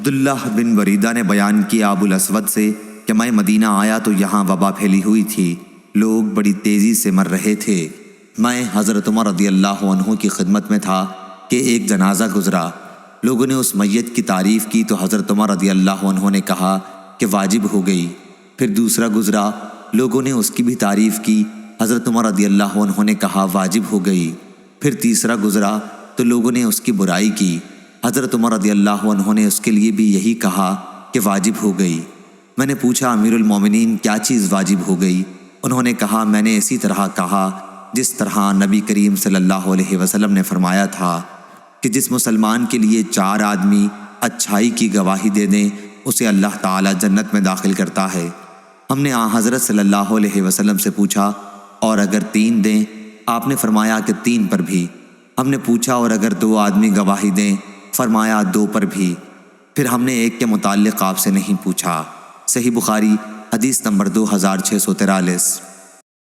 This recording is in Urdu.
عبداللہ بن بریدہ نے بیان کیا ابو الاسود سے کہ میں مدینہ آیا تو یہاں وبا پھیلی ہوئی تھی، لوگ بڑی تیزی سے مر رہے تھے۔ میں حضرت عمر رضی اللہ عنہ کی خدمت میں تھا کہ ایک جنازہ گزرا۔ لوگوں نے اس میت کی تعریف کی تو حضرت عمر رضی اللہ عنہ نے کہا کہ واجب ہو گئی۔ پھر دوسرا گزرا، لوگوں نے اس کی بھی تعریف کی، حضرت عمر رضی اللہ عنہ نے کہا واجب ہو گئی۔ پھر تیسرا گزرا تو لوگوں نے اس کی برائی کی، حضرت عمر رضی اللہ عنہ نے اس کے لیے بھی یہی کہا کہ واجب ہو گئی۔ میں نے پوچھا امیر المومنین کیا چیز واجب ہو گئی؟ انہوں نے کہا میں نے اسی طرح کہا جس طرح نبی کریم صلی اللہ علیہ وسلم نے فرمایا تھا کہ جس مسلمان کے لیے 4 آدمی اچھائی کی گواہی دے دیں اسے اللہ تعالی جنت میں داخل کرتا ہے۔ ہم نے حضرت صلی اللہ علیہ وسلم سے پوچھا اور اگر 3 دیں؟ آپ نے فرمایا کہ 3 پر بھی۔ ہم نے پوچھا اور اگر 2 آدمی گواہی دیں؟ فرمایا 2 پر بھی۔ پھر ہم نے ایک کے متعلق آپ سے نہیں پوچھا۔ صحیح بخاری حدیث نمبر 2643۔